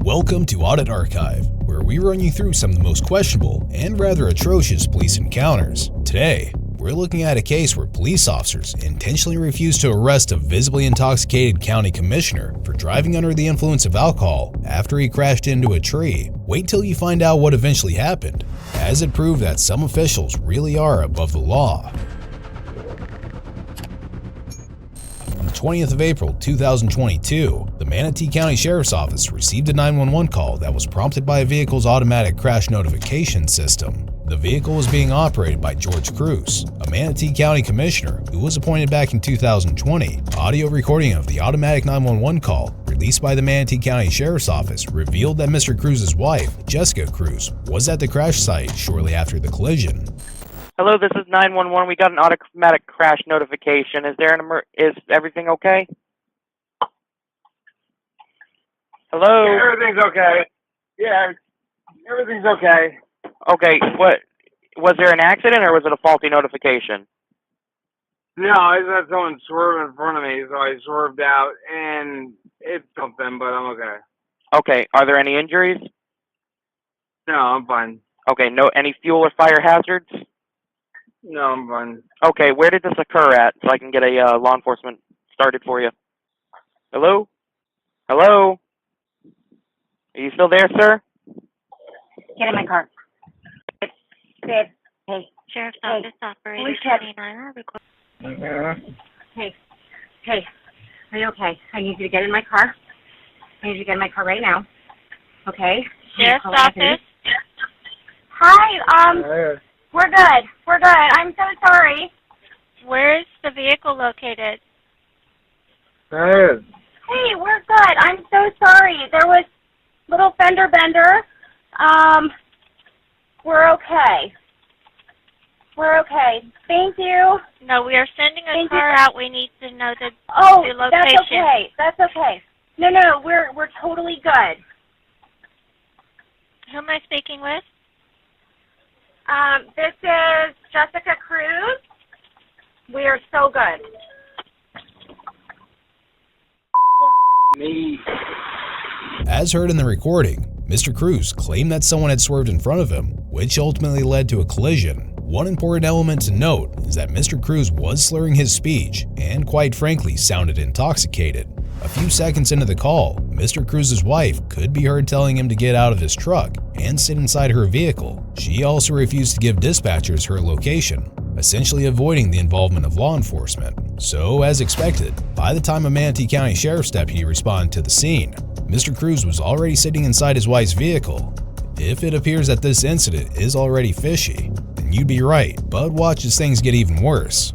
Welcome to Audit Archive, where we run you through some of the most questionable and rather atrocious police encounters. Today, we're looking at a case where police officers intentionally refused to arrest a visibly intoxicated county commissioner for driving under the influence of alcohol after he crashed into a tree. Wait till you find out what eventually happened, as it proved that some officials really are above the law. On the 20th of April 2022, the Manatee County Sheriff's Office received a 911 call that was prompted by a vehicle's automatic crash notification system. The vehicle was being operated by George Cruz, a Manatee County Commissioner who was appointed back in 2020. Audio recording of the automatic 911 call, released by the Manatee County Sheriff's Office, revealed that Mr. Cruz's wife, Jessica Cruz, was at the crash site shortly after the collision. Hello, this is 911. We got an automatic crash notification. Is there is everything okay? Hello? Yeah, everything's okay. Yeah, everything's okay. Okay, what, was there an accident or was it a faulty notification? No, I just had someone swerve in front of me, so I swerved out, and it's something, but I'm okay. Okay, are there any injuries? No, I'm fine. Okay, no, any fuel or fire hazards? No, I'm fine. Okay, where did this occur at so I can get a law enforcement started for you? Hello? Hello? Are you still there, sir? Get in my car. Babe, hey. Sheriff's Office Operator Holy shit. 29. Hey, are you okay? I need you to get in my car. I need you to get in my car right now. Okay? Sheriff's Office. Hi, we're good. We're good. I'm so sorry. Where is the vehicle located? Hey, we're good. I'm so sorry. There was little fender bender. We're okay. We're okay. Thank you. No, we are sending a car out. We need to know the location. That's okay. That's okay. No, we're totally good. Who am I speaking with? This is Jessica Cruz. We are so good. Me. As heard in the recording, Mr. Cruz claimed that someone had swerved in front of him, which ultimately led to a collision. One important element to note is that Mr. Cruz was slurring his speech and, quite frankly, sounded intoxicated. A few seconds into the call, Mr. Cruz's wife could be heard telling him to get out of his truck and sit inside her vehicle. She also refused to give dispatchers her location, essentially avoiding the involvement of law enforcement. So, as expected, by the time a Manatee County Sheriff's deputy responded to the scene, Mr. Cruz was already sitting inside his wife's vehicle. If it appears that this incident is already fishy, then you'd be right, but watch as things get even worse.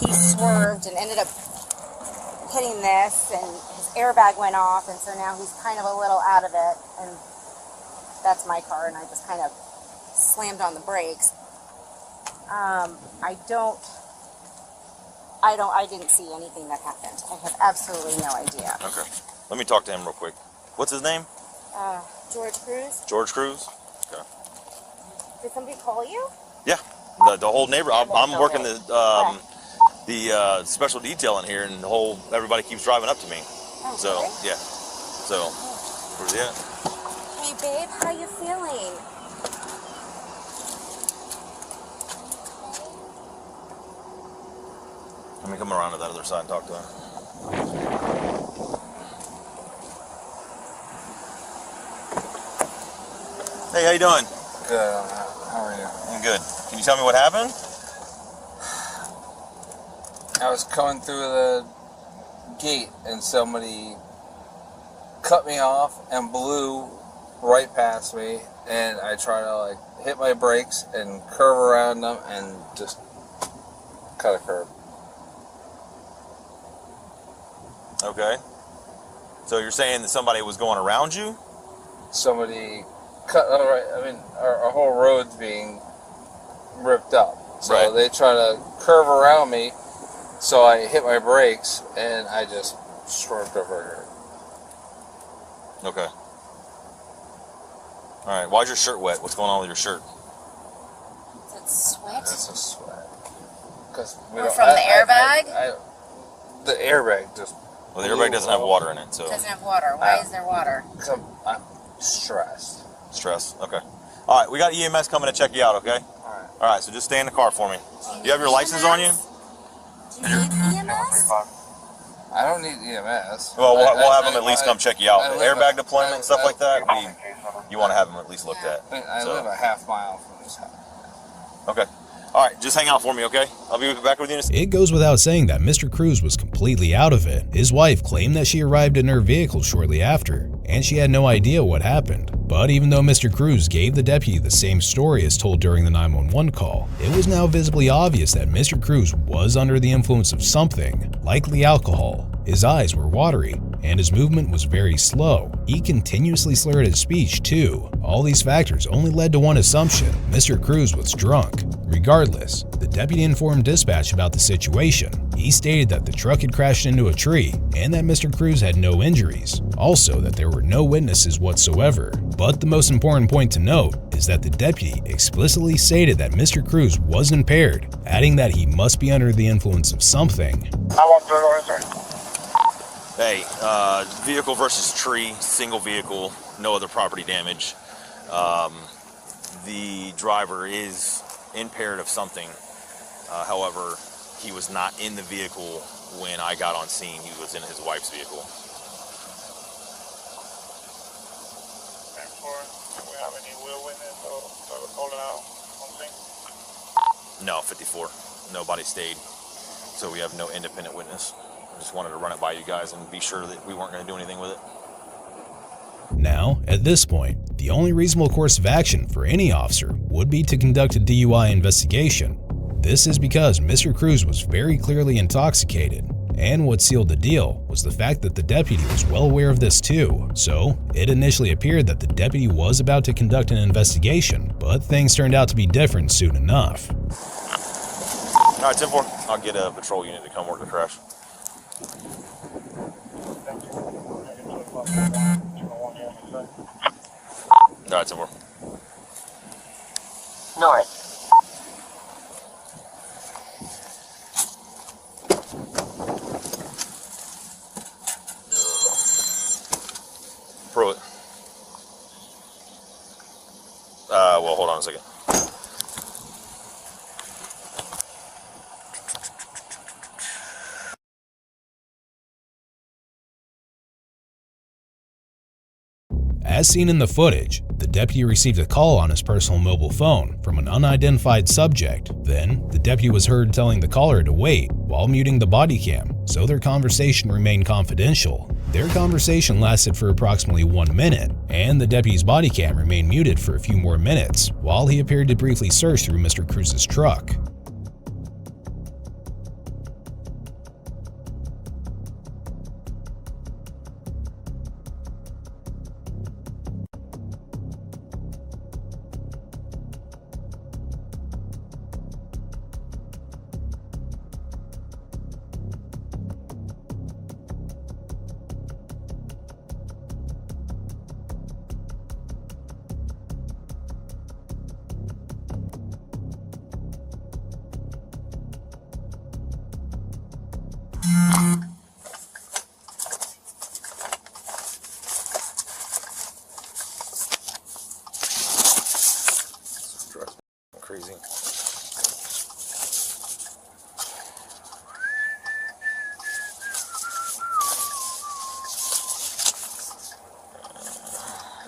He swerved and ended up hitting this, and his airbag went off, and so now he's kind of a little out of it, and that's my car, and I just kind of slammed on the brakes. I didn't see anything that happened. I have absolutely no idea. Okay. Let me talk to him real quick. What's his name? George Cruz? George Cruz? Okay. Did somebody call you? Yeah. The whole neighborhood. I'm working the special detail in here, and everybody keeps driving up to me. Oh, so, really? yeah. So, where's he at? Hey, babe, how you feeling? Let me come around to that other side and talk to him. Hey, how you doing? Good. How are you? I'm good. Can you tell me what happened? I was coming through the gate and somebody cut me off and blew right past me, and I tried to hit my brakes and curve around them and just cut a curb. Okay. So you're saying that somebody was going around you? Somebody cut. Our whole road's being ripped up, so right. They try to curve around me. So I hit my brakes and I just swerved over her. Okay. All right. Why's your shirt wet? What's going on with your shirt? That's sweat? That's a sweat. Cause Or from the airbag? The airbag just... Well, the airbag doesn't have water in it, so... It doesn't have water. Why is there water? Because I'm stressed. Stress? Okay. All right, we got EMS coming to check you out, okay? All right, so just stay in the car for me. Do you have your license on you? Do you need EMS? I don't need EMS. Well, we'll have them at least come check you out. I The live airbag a- deployment and stuff like that, you want to have them at least looked at. I So- live a half mile from this house. Okay. All right, just hang out for me, okay? I'll be back with you in a second. It goes without saying that Mr. Cruz was completely out of it. His wife claimed that she arrived in her vehicle shortly after, and she had no idea what happened. But even though Mr. Cruz gave the deputy the same story as told during the 911 call, it was now visibly obvious that Mr. Cruz was under the influence of something, likely alcohol. His eyes were watery, and his movement was very slow. He continuously slurred his speech too. All these factors only led to one assumption: Mr. Cruz was drunk. Regardless, the deputy informed dispatch about the situation. He stated that the truck had crashed into a tree and that Mr. Cruz had no injuries. Also, that there were no witnesses whatsoever. But the most important point to note is that the deputy explicitly stated that Mr. Cruz was impaired, adding that he must be under the influence of something. Hey, vehicle versus tree, single vehicle, no other property damage. The driver is impaired of something. However, he was not in the vehicle when I got on scene. He was in his wife's vehicle. Do we have any wheel witness or calling out on scene? No, 54. Nobody stayed. So we have no independent witness. I just wanted to run it by you guys and be sure that we weren't going to do anything with it. Now, at this point, the only reasonable course of action for any officer would be to conduct a DUI investigation. This is because Mr. Cruz was very clearly intoxicated, and what sealed the deal was the fact that the deputy was well aware of this too. So, it initially appeared that the deputy was about to conduct an investigation, but things turned out to be different soon enough. All right, 10-4. I'll get a patrol unit to come work the crash. All right, 10-4. North. Pruitt. Well, hold on a second. As seen in the footage, the deputy received a call on his personal mobile phone from an unidentified subject. Then, the deputy was heard telling the caller to wait while muting the body cam, so their conversation remained confidential. Their conversation lasted for approximately 1 minute, and the deputy's body cam remained muted for a few more minutes while he appeared to briefly search through Mr. Cruz's truck. Crazy.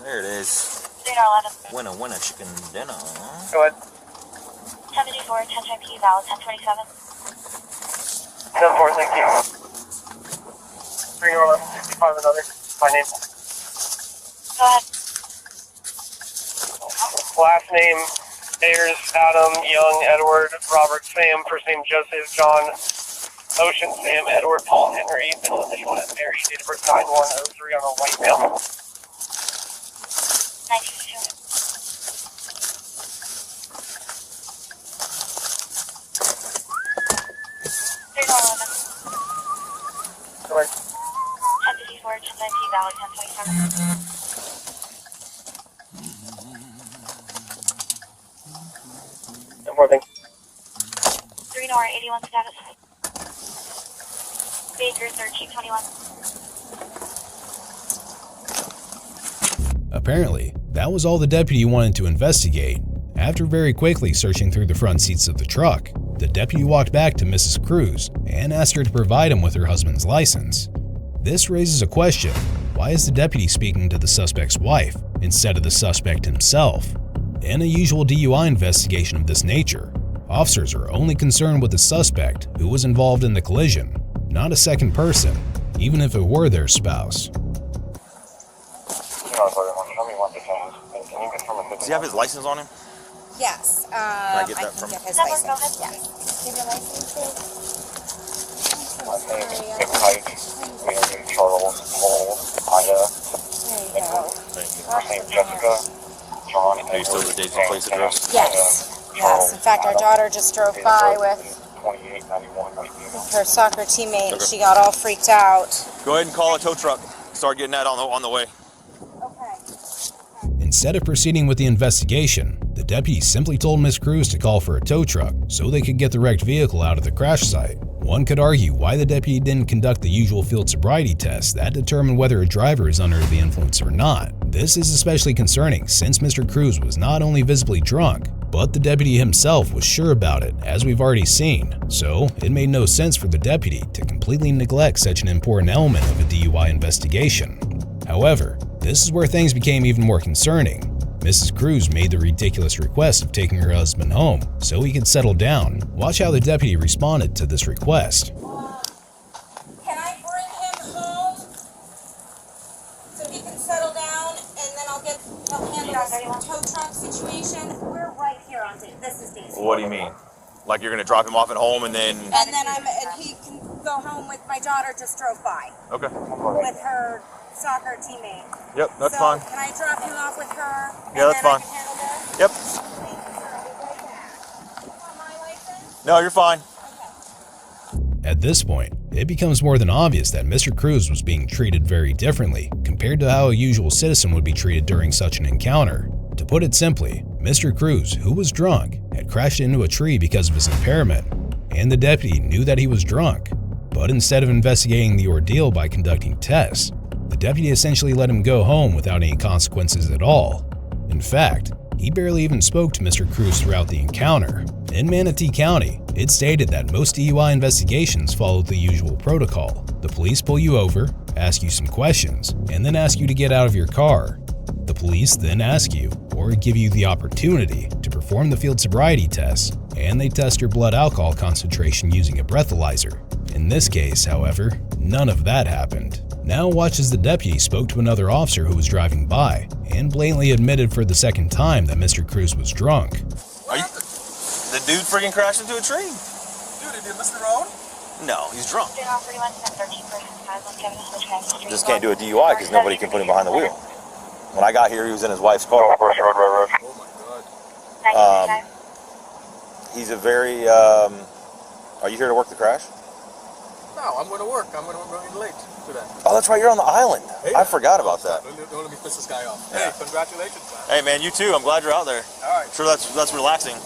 There it is. 11. Winner, chicken dinner. Go ahead. 74, 10 P valid, 1027. 10-4, thank you. 31165, another. My name. Go ahead. Last name, Ayers, Adam, Young, Edward, Robert, Sam, first name Joseph, John, Ocean, Sam, Edward, Paul, Henry, middle initial Mary, date of birth 9103 on a white male. 922. Go ahead. 1054, 10 P valid, 1027. No more thing. 3 Nora, 81 status. Baker, 1321. Apparently, that was all the deputy wanted to investigate. After very quickly searching through the front seats of the truck, the deputy walked back to Mrs. Cruz and asked her to provide him with her husband's license. This raises a question: why is the deputy speaking to the suspect's wife instead of the suspect himself? In a usual DUI investigation of this nature, officers are only concerned with the suspect who was involved in the collision, not a second person, even if it were their spouse. Does he have his license on him? Yes. Can I get that from get his Someone license. go ahead. Yes. Give your license, please. Charles, Cole, Ida, There you go. Thank you. first name Jessica, John, Are you still the date and place address? Yes. Yes. In fact, our daughter just drove by with 2891. her soccer teammate, and she got all freaked out. Go ahead and call a tow truck. Start getting that on the way. Instead of proceeding with the investigation, the deputy simply told Miss Cruz to call for a tow truck so they could get the wrecked vehicle out of the crash site. One could argue why the deputy didn't conduct the usual field sobriety test that determined whether a driver is under the influence or not. This is especially concerning since Mr. Cruz was not only visibly drunk, but the deputy himself was sure about it, as we've already seen. So it made no sense for the deputy to completely neglect such an important element of a DUI investigation. However, this is where things became even more concerning. Mrs. Cruz made the ridiculous request of taking her husband home so he could settle down. Watch how the deputy responded to this request. Can I bring him home so he can settle down, and then I'll handle this tow truck situation? We're right here on Daisy. This is Daisy. What do you mean? Like you're gonna drop him off at home and then? And then he can go home with my daughter. Just drove by Okay. with her soccer teammate. Yep, that's So, fine. can I drop him off with her? Yeah, that's fine. I can handle this? Yep. Thank you, sir. I'll be right back. You want my license? No, you're fine. At this point, it becomes more than obvious that Mr. Cruz was being treated very differently compared to how a usual citizen would be treated during such an encounter. To put it simply, Mr. Cruz, who was drunk, had crashed into a tree because of his impairment, and the deputy knew that he was drunk. But instead of investigating the ordeal by conducting tests, the deputy essentially let him go home without any consequences at all. In fact, he barely even spoke to Mr. Cruz throughout the encounter. In Manatee County, it stated that most DUI investigations follow the usual protocol. The police pull you over, ask you some questions, and then ask you to get out of your car. The police then ask you, or give you the opportunity, to perform the field sobriety test, and they test your blood alcohol concentration using a breathalyzer. In this case, however, none of that happened. Now watch as the deputy spoke to another officer who was driving by and blatantly admitted for the second time that Mr. Cruz was drunk. Are you? The dude freaking crashed into a tree. Dude, did you miss the road? No, he's drunk. Just Just can't do a DUI because nobody can put him behind the wheel. When I got here, he was in his wife's car. Oh my god. He's a very. Are you here to work the crash? No, I'm going to work. I'm going to be late today. Oh, that's right. You're on the island. Hey. I forgot about that. Don't let me piss this guy off. Yeah. Hey, congratulations, man. Hey, man, you too. I'm glad you're out there. All right. Sure, that's relaxing.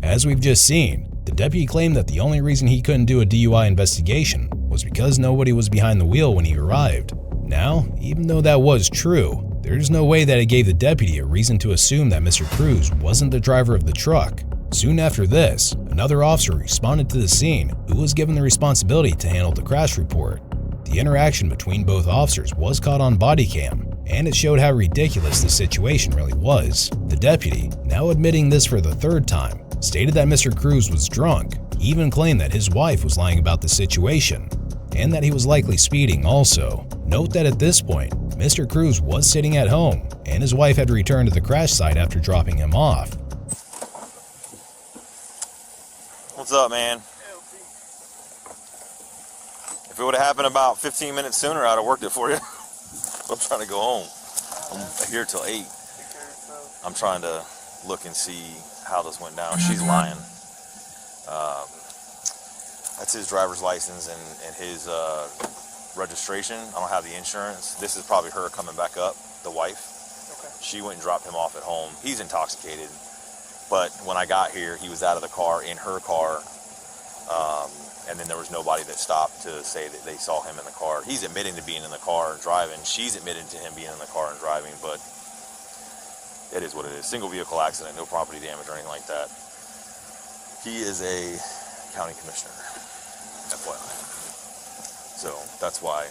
As we've just seen, the deputy claimed that the only reason he couldn't do a DUI investigation was because nobody was behind the wheel when he arrived. Now, even though that was true, there's no way that it gave the deputy a reason to assume that Mr. Cruz wasn't the driver of the truck. Soon after this, another officer responded to the scene who was given the responsibility to handle the crash report. The interaction between both officers was caught on body cam, and it showed how ridiculous the situation really was. The deputy, now admitting this for the third time, stated that Mr. Cruz was drunk. He even claimed that his wife was lying about the situation, and that he was likely speeding also. Note that at this point, Mr. Cruz was sitting at home, and his wife had returned to the crash site after dropping him off. What's up, man? If it would have happened about 15 minutes sooner, I'd have worked it for you. I'm trying to go home. I'm here till 8. I'm trying to look and see how this went down. She's lying. That's his driver's license and his registration. I don't have the insurance. This is probably her coming back up, the wife. Okay. She went and dropped him off at home. He's intoxicated. But when I got here, he was out of the car, in her car, and then there was nobody that stopped to say that they saw him in the car. He's admitting to being in the car and driving. She's admitted to him being in the car and driving, but it is what it is. Single vehicle accident, no property damage or anything like that. He is a county commissioner, FYI. So that's why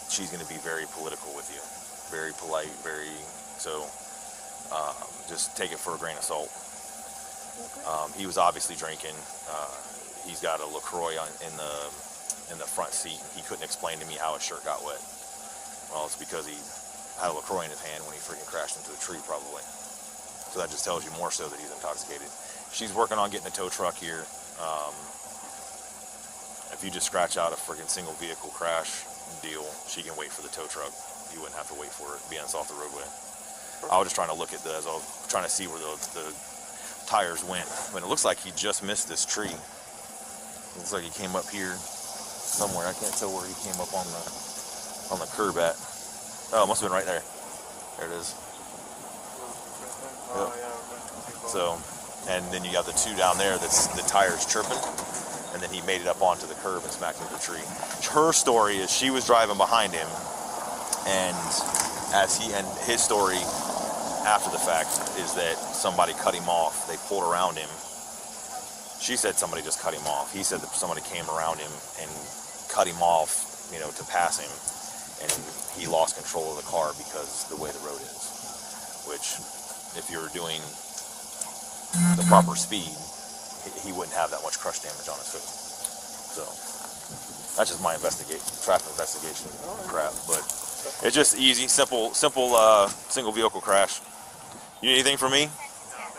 she's going to be very political with you. Very polite, just take it for a grain of salt. He was obviously drinking. He's got a LaCroix in the front seat. He couldn't explain to me how his shirt got wet. Well, it's because he had a LaCroix in his hand when he freaking crashed into the tree, probably. So that just tells you more so that he's intoxicated. She's working on getting a tow truck here. If you just scratch out a freaking single vehicle crash deal, she can wait for the tow truck. You wouldn't have to wait for it being off the roadway. I was just trying to look at as I was trying to see where the tires went. But it looks like he just missed this tree. It looks like he came up here somewhere. I can't tell where he came up on the curb at. Oh, it must have been right there. There it is. Yep. So, and then you got the two down there that's the tires chirping, and then he made it up onto the curb and smacked into the tree. Her story is she was driving behind him, and his story after the fact is that somebody cut him off. They pulled around him. She said somebody just cut him off. He said that somebody came around him and cut him off, to pass him, and he lost control of the car because the way the road is. Which, if you're doing the proper speed, he wouldn't have that much crush damage on his foot. So that's just my traffic investigation crap. But it's just easy, simple single vehicle crash. You need anything from me?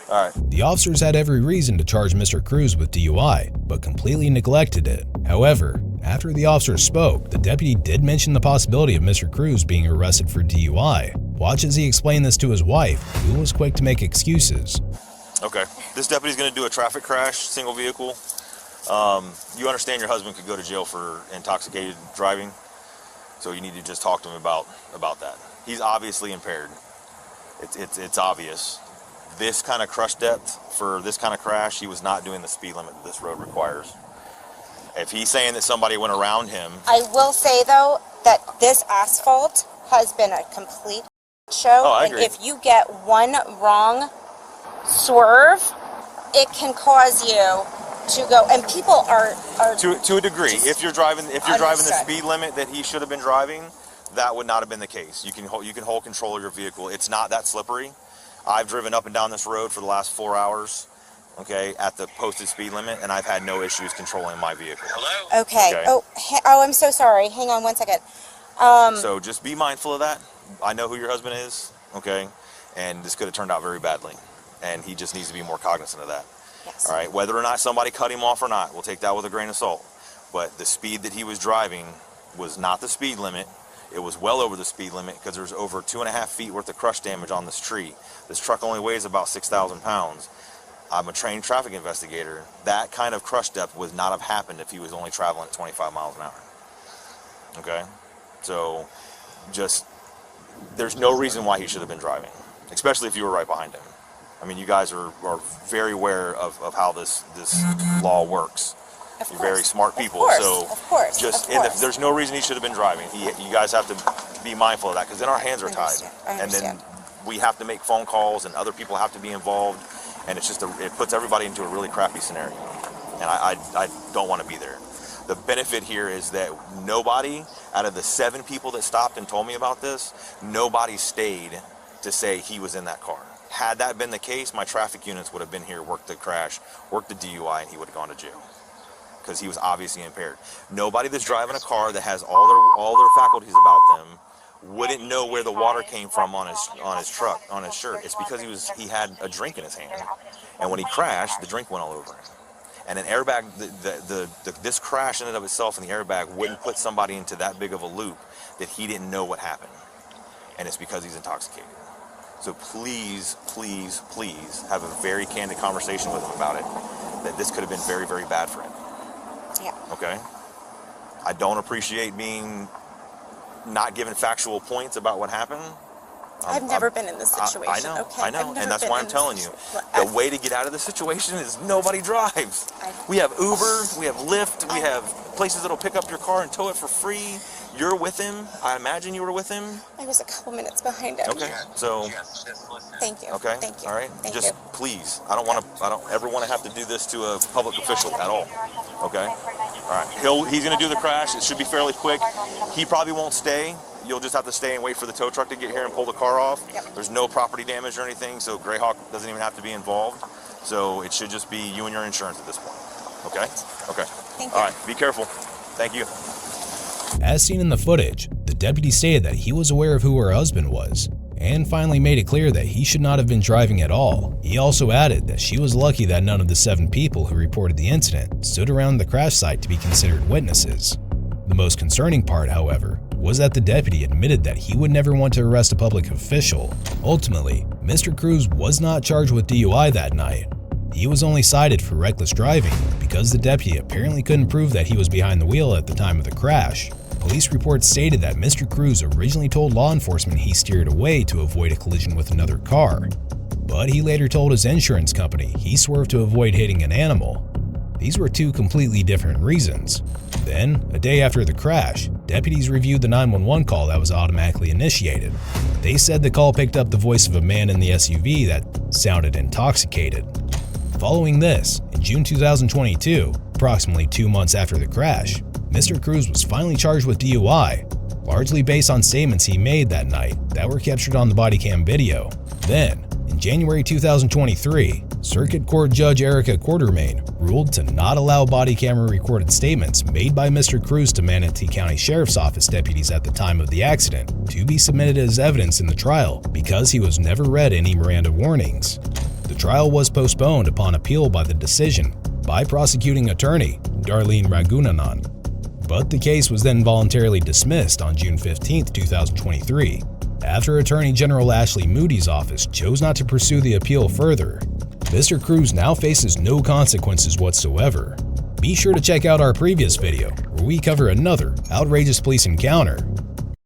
All right. The officers had every reason to charge Mr. Cruz with DUI, but completely neglected it. However, after the officers spoke, the deputy did mention the possibility of Mr. Cruz being arrested for DUI. Watch as he explained this to his wife, who was quick to make excuses. Okay, this deputy's going to do a traffic crash, single vehicle. You understand your husband could go to jail for intoxicated driving, so you need to just talk to him about that. He's obviously impaired. It's obvious. This kind of crush depth for this kind of crash, he was not doing the speed limit that this road requires. If he's saying that somebody went around him... I will say, though, that this asphalt has been a complete show. Oh, I agree. And if you get one wrong swerve, it can cause you to go, and people are to a degree. If you're driving the speed limit that he should have been driving, that would not have been the case. You can hold control of your vehicle. It's not that slippery. I've driven up and down this road for the last 4 hours, okay, at the posted speed limit, and I've had no issues controlling my vehicle. Hello? Okay. Oh, I'm so sorry. Hang on one second. So just be mindful of that. I know who your husband is, okay, and this could have turned out very badly, and he just needs to be more cognizant of that. Yes. All right, whether or not somebody cut him off or not, we'll take that with a grain of salt. But the speed that he was driving was not the speed limit. It was well over the speed limit because there's over 2.5 feet worth of crush damage on this tree. This truck only weighs about 6,000 pounds. I'm a trained traffic investigator. That kind of crush depth would not have happened if he was only traveling at 25 miles an hour. Okay? So, there's no reason why he should have been driving, especially if you were right behind him. I mean, you guys are very aware of how this law works. You're very smart people, Of course. There's no reason he should have been driving. You guys have to be mindful of that because then our hands are tied, and then we have to make phone calls, and other people have to be involved, and it puts everybody into a really crappy scenario, and I don't want to be there. The benefit here is that nobody out of the 7 people that stopped and told me about this, nobody stayed to say he was in that car. Had that been the case, my traffic units would have been here, worked the crash, worked the DUI, and he would have gone to jail. Because he was obviously impaired. Nobody that's driving a car that has all their faculties about them wouldn't know where the water came from on his truck, on his shirt. It's because he had a drink in his hand, and when he crashed, the drink went all over him. And an airbag, this crash in and of itself, and the airbag wouldn't put somebody into that big of a loop that he didn't know what happened, and it's because he's intoxicated. So please, please, please have a very candid conversation with him about it. That this could have been very, very bad for him. Yeah. Okay? I don't appreciate not given factual points about what happened, I've never been in this situation. I know, okay? I know, and that's why I'm telling you. The way to get out of this situation is nobody drives. We have Uber, we have Lyft, we have places that'll pick up your car and tow it for free. You're with him. I imagine you were with him. I was a couple minutes behind him. Okay, so. Thank you. Okay. Thank you. All right. Thank Just you. please. I don't ever want to have to do this to a public official at all. Okay. All right. He's going to do the crash. It should be fairly quick. He probably won't stay. You'll just have to stay and wait for the tow truck to get here and pull the car off. Yep. There's no property damage or anything, so Greyhawk doesn't even have to be involved. So it should just be you and your insurance at this point. Okay? Okay. Thank you. All right. Be careful. Thank you. As seen in the footage, the deputy stated that he was aware of who her husband was, and finally made it clear that he should not have been driving at all. He also added that she was lucky that none of the 7 people who reported the incident stood around the crash site to be considered witnesses. The most concerning part, however, was that the deputy admitted that he would never want to arrest a public official. Ultimately, Mr. Cruz was not charged with DUI that night. He was only cited for reckless driving because the deputy apparently couldn't prove that he was behind the wheel at the time of the crash. Police reports stated that Mr. Cruz originally told law enforcement he steered away to avoid a collision with another car, but he later told his insurance company he swerved to avoid hitting an animal. These were 2 completely different reasons. Then, a day after the crash, deputies reviewed the 911 call that was automatically initiated. They said the call picked up the voice of a man in the SUV that sounded intoxicated. Following this, in June 2022, approximately 2 months after the crash, Mr. Cruz was finally charged with DUI, largely based on statements he made that night that were captured on the body cam video. Then, in January 2023, Circuit Court Judge Erica Quartermain ruled to not allow body camera recorded statements made by Mr. Cruz to Manatee County Sheriff's Office deputies at the time of the accident to be submitted as evidence in the trial because he was never read any Miranda warnings. The trial was postponed upon appeal by the decision by prosecuting attorney Darlene Ragunanan, but the case was then voluntarily dismissed on June 15, 2023, after Attorney General Ashley Moody's office chose not to pursue the appeal further. Mr. Cruz now faces no consequences whatsoever. Be sure to check out our previous video, where we cover another outrageous police encounter